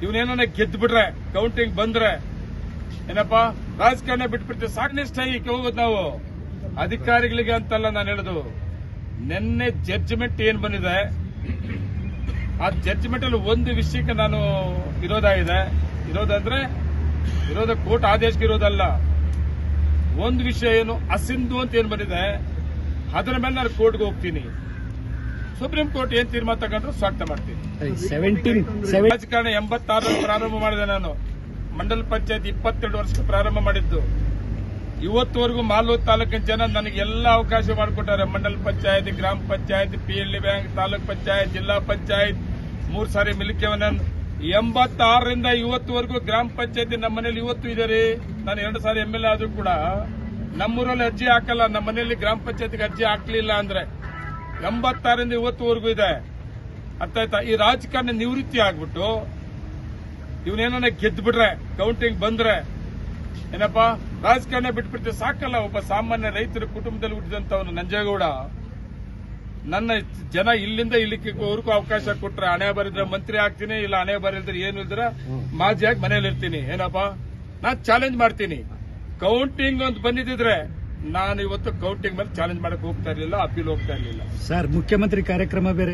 ಇವನೇನ ಗೆದ್ದು ಬಿಟ್ರೆ ಕೌಂಟಿಂಗ್ ಬಂದ್ರೆ ಏನಪ್ಪಾ ರಾಜಕಾರಣ ಬಿಟ್ಬಿಡ್ತೀವಿ ಸಾಕನಿಷ್ಠ ಈಗ ಹೋಗೋದು ನಾವು ಅಧಿಕಾರಿಗಳಿಗೆ ಅಂತಲ್ಲ ನಾನು ಹೇಳುದು. ನಿನ್ನೆ ಜಡ್ಜ್ಮೆಂಟ್ ಏನ್ ಬಂದಿದೆ ಆ ಜಡ್ಜ್ಮೆಂಟ್ ಅಲ್ಲಿ ಒಂದು ವಿಷಯಕ್ಕೆ ನಾನು ವಿರೋಧ ಇದೆ. ವಿರೋಧ ಕೋರ್ಟ್ ಆದೇಶಕ್ಕೆ ಇರೋದಲ್ಲ. ಒಂದು ವಿಷಯ ಏನು ಅಸಿಂಧು ಅಂತ ಏನ್ ಬಂದಿದೆ ಅದರ ಮೇಲೆ ನಾನು ಕೋರ್ಟ್ಗೆ ಹೋಗ್ತೀನಿ. ಸುಪ್ರೀಂ ಕೋರ್ಟ್ ಏನ್ ತೀರ್ಮಾನ ತಗೊಂಡ್ರು ಸ್ವಾಗತ ಮಾಡ್ತೀನಿ. ರಾಜಕಾರಣ 86 ಪ್ರಾರಂಭ ಮಾಡಿದೆ ನಾನು. ಮಂಡಲ ಪಂಚಾಯತ್ 22 ವರ್ಷಕ್ಕೆ ಪ್ರಾರಂಭ ಮಾಡಿದ್ದು. ಇವತ್ತುವರೆಗೂ ಮಾಲೂರು ತಾಲೂಕಿನ ಜನ ನನಗೆ ಎಲ್ಲ ಅವಕಾಶ ಮಾಡಿಕೊಟ್ಟಾರೆ. ಮಂಡಲ ಪಂಚಾಯತ್, ಗ್ರಾಮ ಪಂಚಾಯತ್, PLD ಬ್ಯಾಂಕ್, ತಾಲೂಕ್ ಪಂಚಾಯತ್, ಜಿಲ್ಲಾ ಪಂಚಾಯತ್ 3 ಸಾರಿ ಮಿಲಿಕೆವನ್ನ 86ರಿಂದ ಇವತ್ತುವರೆಗೂ ಗ್ರಾಮ ಪಂಚಾಯತ್ ನಮ್ಮ ಮನೇಲಿ ಇವತ್ತು ಇದೆ ರೀ. ನಾನು 2 ಸಾರಿ MLA ಆದ್ರೂ ಕೂಡ ನಮ್ಮೂರಲ್ಲಿ ಅರ್ಜಿ ಹಾಕಲ್ಲ. ನಮ್ಮ ಮನೆಯಲ್ಲಿ ಗ್ರಾಮ ಪಂಚಾಯತ್ಗೆ ಅರ್ಜಿ ಹಾಕ್ಲಿಲ್ಲ ಅಂದ್ರೆ 86ರಿಂದ ಇವತ್ತುವರೆಗೂ ಇದೆ. ಅರ್ಥ ಆಯ್ತಾ? ಈ ರಾಜಕಾರಣ ನಿವೃತ್ತಿ ಆಗ್ಬಿಟ್ಟು ಇವನೇನ ಗೆದ್ದು ಬಿಟ್ರೆ ಕೌಂಟಿಂಗ್ ಬಂದ್ರೆ ಏನಪ್ಪಾ ರಾಜಕಾರಣ ಬಿಟ್ಬಿಡ್ತೀವಿ ಸಾಕಲ್ಲ. ಒಬ್ಬ ಸಾಮಾನ್ಯ ರೈತರ ಕುಟುಂಬದಲ್ಲಿ ಹುಟ್ಟಿದಂತವನು ನಂಜೇಗೌಡ ನನ್ನ ಜನ ಇಲ್ಲಿಂದ ಇಲ್ಲಿವರೆಗೂ ಅವಕಾಶ ಕೊಟ್ರೆ ಹಣೆ ಬರಿದ್ರೆ ಮಂತ್ರಿ ಆಗ್ತೀನಿ, ಇಲ್ಲ ಹಣೆ ಬರಿದ್ರೆ ಏನು ಇಲ್ದ್ರೆ ಮಾಜಿಯಾಗಿ ಮನೇಲಿ ಇರ್ತೀನಿ. ಏನಪ್ಪಾ ನಾನ್ ಚಾಲೆಂಜ್ ಮಾಡ್ತೀನಿ. ಕೌಂಟಿಂಗ್ ಅಂತ ಬಂದಿದ್ರೆ ನಾನು ಇವತ್ತು ಕೌಂಟಿಂಗ್ ಮೇಲೆ ಚಾಲೆಂಜ್ ಮಾಡಕ್ ಹೋಗ್ತಾ ಇರ್ಲಿಲ್ಲ, ಅಪೀಲ್ ಹೋಗ್ತಾ ಇರ್ಲಿಲ್ಲ. ಸರ್, ಮುಖ್ಯಮಂತ್ರಿ ಕಾರ್ಯಕ್ರಮ ಬೇರೆ